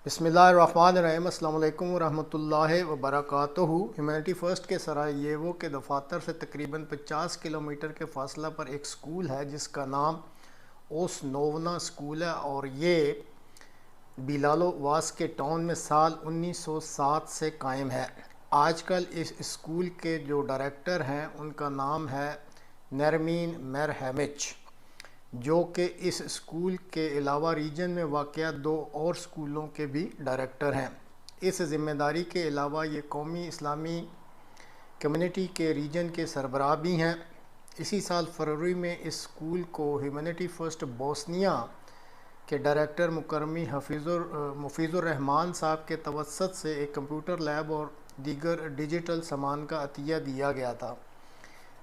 بسم اللہ الرحمن الرحیم۔ السلام علیکم ورحمۃ اللہ وبرکاتہ۔ ہیومینٹی فرسٹ کے سرائیوو کے دفاتر سے تقریباً 50 کلومیٹر کے فاصلہ پر ایک سکول ہے جس کا نام اوس نوونا سکول ہے، اور یہ بیلالو واسکے ٹاؤن میں سال 1907 سے قائم ہے۔ آج کل اس اسکول کے جو ڈائریکٹر ہیں ان کا نام ہے نرمین مرہمچ، جو کہ اس اسکول کے علاوہ ریجن میں واقع 2 اور اسکولوں کے بھی ڈائریکٹر ہیں۔ اس ذمہ داری کے علاوہ یہ قومی اسلامی کمیونٹی کے ریجن کے سربراہ بھی ہیں۔ اسی سال فروری میں اس اسکول کو ہیومینٹی فرسٹ بوسنیا کے ڈائریکٹر مکرمی مفیظ الرحمان صاحب کے توسط سے ایک کمپیوٹر لیب اور دیگر ڈیجیٹل سامان کا عطیہ دیا گیا تھا۔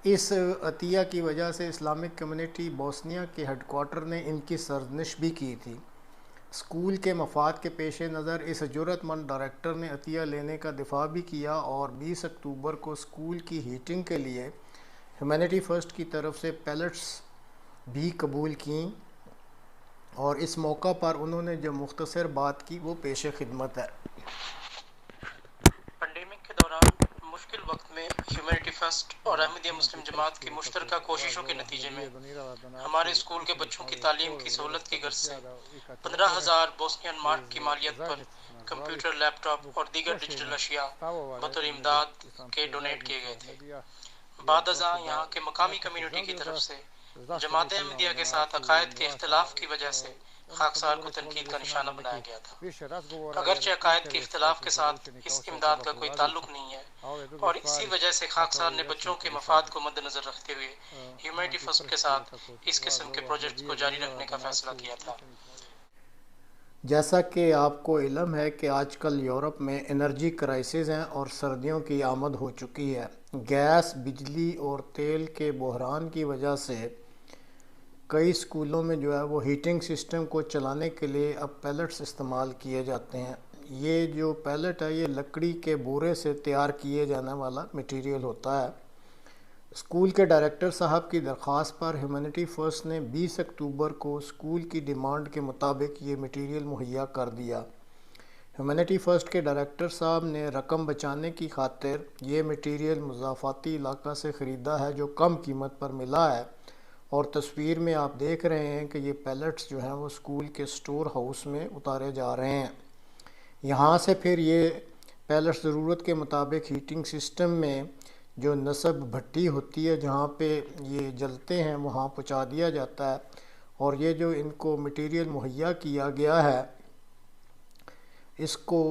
اس عطیہ کی وجہ سے اسلامک کمیونٹی بوسنیا کے ہیڈ کوارٹر نے ان کی سرزنش بھی کی تھی۔ اسکول کے مفاد کے پیش نظر اس جرأت مند ڈائریکٹر نے عطیہ لینے کا دفاع بھی کیا اور 20 اکتوبر کو اسکول کی ہیٹنگ کے لیے ہیومینٹی فرسٹ کی طرف سے پیلٹس بھی قبول کیں، اور اس موقع پر انہوں نے جو مختصر بات کی وہ پیش خدمت ہے۔ پینڈیمک کے دوران مشکل وقت میں ہیومینٹی فرسٹ اور احمدیہ مسلم جماعت کی مشترکہ کوششوں کے نتیجے میں ہمارے اسکول کے بچوں کی تعلیم کی سہولت کی غرض سے 15,000 بوسنین مارک کی مالیت پر کمپیوٹر، لیپ ٹاپ اور دیگر ڈیجیٹل اشیاء بطور امداد کے ڈونیٹ کیے گئے تھے۔ بعد ازاں یہاں کے مقامی کمیونٹی کی طرف سے جماعت احمدیہ کے ساتھ عقائد کے اختلاف کی وجہ سے خاکسار کو تنقید کا نشانہ بنایا گیا تھا۔ اگرچہ عقائد کے اختلاف کے ساتھ اس امداد کا کوئی تعلق نہیں ہے، اور اسی وجہ سے خاکسار نے بچوں کے مفاد کو مد نظر رکھتے ہوئے ہیومینٹی فرسٹ کے ساتھ اس قسم کے پروجیکٹ کو جاری رکھنے کا فیصلہ کیا تھا۔ جیسا کہ آپ کو علم ہے کہ آج کل یورپ میں انرجی کرائسس ہیں اور سردیوں کی آمد ہو چکی ہے۔ گیس، بجلی اور تیل کے بحران کی وجہ سے کئی اسکولوں میں جو ہے وہ ہیٹنگ سسٹم کو چلانے کے لیے اب پیلٹس استعمال کیے جاتے ہیں۔ یہ جو پیلٹ ہے یہ لکڑی کے بورے سے تیار کیے جانے والا مٹیریل ہوتا ہے۔ اسکول کے ڈائریکٹر صاحب کی درخواست پر ہیومینٹی فرسٹ نے 20 اکتوبر کو اسکول کی ڈیمانڈ کے مطابق یہ مٹیریل مہیا کر دیا۔ ہیومینٹی فرسٹ کے ڈائریکٹر صاحب نے رقم بچانے کی خاطر یہ مٹیریل مضافاتی علاقہ سے خریدا ہے جو کم قیمت پر ملا ہے، اور تصویر میں آپ دیکھ رہے ہیں کہ یہ پیلٹس جو ہیں وہ اسکول کے سٹور ہاؤس میں اتارے جا رہے ہیں۔ یہاں سے پھر یہ پیلٹس ضرورت کے مطابق ہیٹنگ سسٹم میں جو نصب بھٹی ہوتی ہے جہاں پہ یہ جلتے ہیں وہاں پہنچا دیا جاتا ہے، اور یہ جو ان کو مٹیریل مہیا کیا گیا ہے اس کو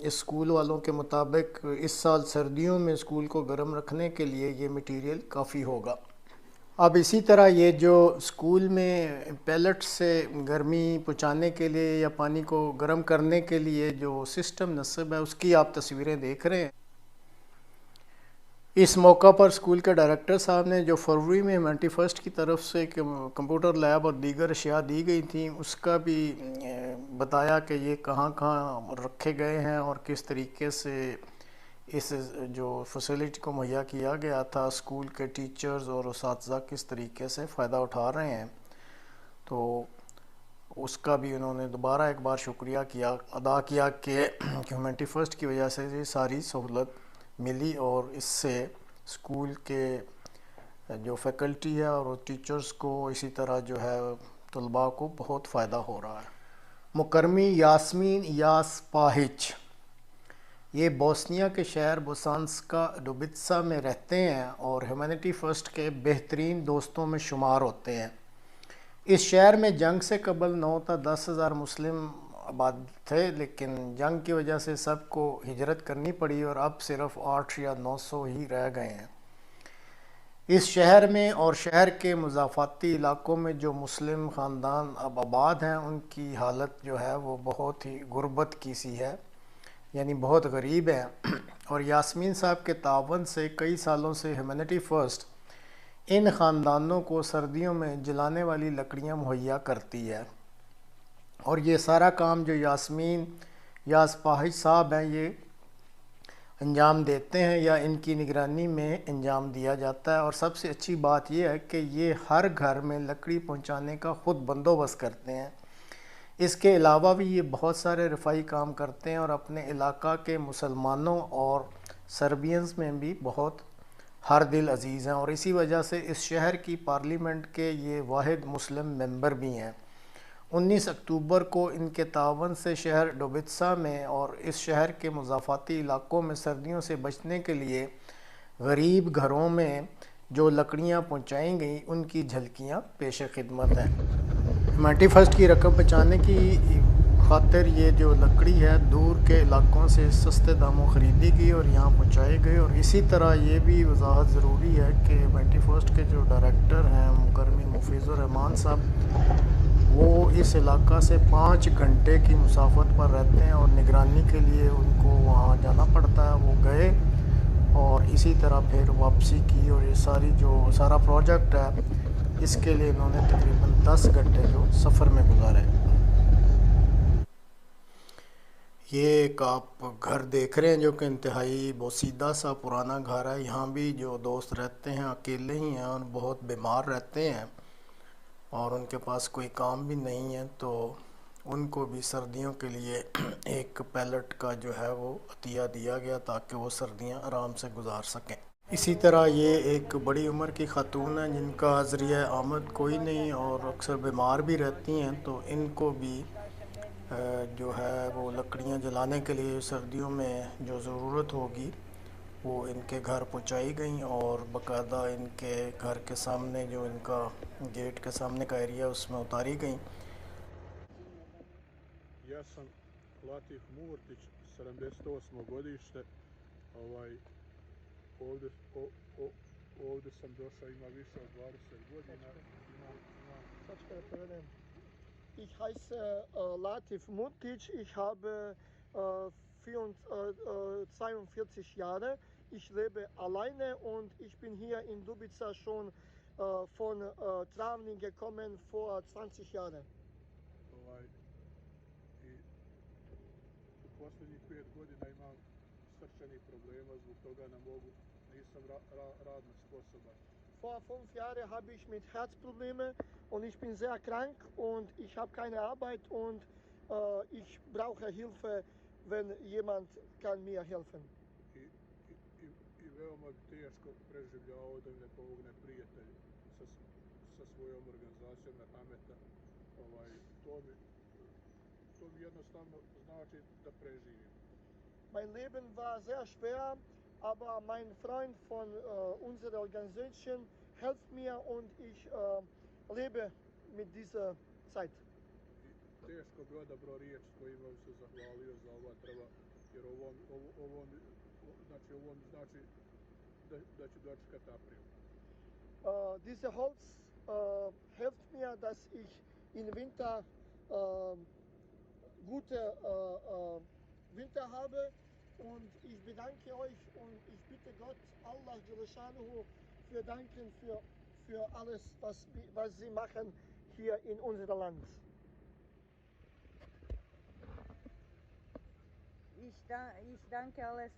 اسکول والوں کے مطابق اس سال سردیوں میں اسکول کو گرم رکھنے کے لیے یہ مٹیریل کافی ہوگا۔ اب اسی طرح یہ جو اسکول میں پیلٹ سے گرمی پہنچانے کے لیے یا پانی کو گرم کرنے کے لیے جو سسٹم نصب ہے اس کی آپ تصویریں دیکھ رہے ہیں۔ اس موقع پر اسکول کے ڈائریکٹر صاحب نے جو فروری میں ہیومینٹی فرسٹ کی طرف سے کمپیوٹر لیب اور دیگر اشیاء دی گئی تھیں اس کا بھی بتایا کہ یہ کہاں کہاں رکھے گئے ہیں اور کس طریقے سے اس جو فیسلٹی کو مہیا کیا گیا تھا اسکول کے ٹیچرز اور اساتذہ کس طریقے سے فائدہ اٹھا رہے ہیں، تو اس کا بھی انہوں نے دوبارہ ایک بار شکریہ ادا کیا کہ ہیومینٹی فرسٹ کی وجہ سے یہ ساری سہولت ملی، اور اس سے اسکول کے جو فیکلٹی ہے اور ٹیچرز کو اسی طرح جو ہے طلباء کو بہت فائدہ ہو رہا ہے۔ مکرمی یاسمین یاس پاہچ یہ بوسنیا کے شہر بوسانسکا ڈوبیتسا میں رہتے ہیں اور ہیومینٹی فرسٹ کے بہترین دوستوں میں شمار ہوتے ہیں۔ اس شہر میں جنگ سے قبل 9 تا 10,000 مسلم آباد تھے، لیکن جنگ کی وجہ سے سب کو ہجرت کرنی پڑی اور اب صرف 800 یا 900 ہی رہ گئے ہیں۔ اس شہر میں اور شہر کے مضافاتی علاقوں میں جو مسلم خاندان اب آباد ہیں ان کی حالت جو ہے وہ بہت ہی غربت کی سی ہے، یعنی بہت غریب ہے، اور یاسمین صاحب کے تعاون سے کئی سالوں سے ہیومینٹی فرسٹ ان خاندانوں کو سردیوں میں جلانے والی لکڑیاں مہیا کرتی ہے، اور یہ سارا کام جو یاسمین یاس پاہج صاحب ہیں یہ انجام دیتے ہیں یا ان کی نگرانی میں انجام دیا جاتا ہے۔ اور سب سے اچھی بات یہ ہے کہ یہ ہر گھر میں لکڑی پہنچانے کا خود بندوبست کرتے ہیں، اس کے علاوہ بھی یہ بہت سارے رفاہی کام کرتے ہیں اور اپنے علاقہ کے مسلمانوں اور سربینز میں بھی بہت ہر دل عزیز ہیں، اور اسی وجہ سے اس شہر کی پارلیمنٹ کے یہ واحد مسلم ممبر بھی ہیں۔ 19 اکتوبر کو ان کے تعاون سے شہر ڈوبتسا میں اور اس شہر کے مضافاتی علاقوں میں سردیوں سے بچنے کے لیے غریب گھروں میں جو لکڑیاں پہنچائیں گئیں ان کی جھلکیاں پیش خدمت ہیں۔ ہیومینٹی فرسٹ کی رقم بچانے کی خاطر یہ جو لکڑی ہے دور کے علاقوں سے سستے داموں خریدی گئی اور یہاں پہنچائی گئی، اور اسی طرح یہ بھی وضاحت ضروری ہے کہ ہیومینٹی فرسٹ کے جو ڈائریکٹر ہیں مکرمی مفیض الرحمان صاحب، وہ اس علاقہ سے 5 گھنٹے کی مسافت پر رہتے ہیں اور نگرانی کے لیے ان کو وہاں جانا پڑتا ہے۔ وہ گئے اور اسی طرح پھر واپسی کی، اور یہ سارا پروجیکٹ ہے اس کے لیے انہوں نے تقریباً 10 گھنٹے جو سفر میں گزارے۔ یہ ایک آپ گھر دیکھ رہے ہیں جو کہ انتہائی بوسیدہ سا پرانا گھر ہے۔ یہاں بھی جو دوست رہتے ہیں اکیلے ہی ہیں اور بہت بیمار رہتے ہیں اور ان کے پاس کوئی کام بھی نہیں ہے، تو ان کو بھی سردیوں کے لیے ایک پیلٹ کا جو ہے وہ عطیہ دیا گیا تاکہ وہ سردیاں آرام سے گزار سکیں۔ اسی طرح یہ ایک بڑی عمر کی خاتون ہیں جن کا ذریعہ آمد کوئی نہیں اور اکثر بیمار بھی رہتی ہیں، تو ان کو بھی جو ہے وہ لکڑیاں جلانے کے لیے سردیوں میں جو ضرورت ہوگی وہ ان کے گھر پہنچائی گئیں، اور باقاعدہ ان کے گھر کے سامنے جو ان کا گیٹ کے سامنے کا ایریا اس میں اتاری گئیں۔ Ja sam Latif Murtić, 78. godište. Ovdje, ovdje sam došao, ima više od 20 godina. Sačekaj da prevedem. Ich heiße Latif Murtić, ich habe 42 Jahre. Ich lebe alleine und ich bin hier in Dubica schon von Travnik gekommen vor 20 Jahren. I u posljednjih 5 godina imam srčanih problema, zbog toga nisam radno sposoban. Vor 5 Jahren habe ich mit Herzproblemen und ich bin sehr krank und ich habe keine Arbeit und ich brauche Hilfe, wenn jemand kann mir helfen. I veoma bi teško preživljavao da mi ne pomogne prijatelj sa svojom organizacijom Merhameta. To mi jednostavno znači da preživim. Mein Leben war sehr schwer, aber mein Freund von unserer Organisation hilft mir und ich lebe mit dieser Zeit. Teško bi odabrao riječ s kojima bi se zahvalio za ova drva, jer ovo mi znači da ću dočekati april. Diese Holz hilft mir, dass ich im Winter gute Winter habe, und ich bedanke euch und ich bitte Gott, Allah Jalla Shanuhu, für danken für alles, was sie machen hier in unserem Land. Ich danke alles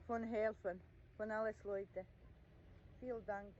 von helfen, von alles Leute. Vielen Dank.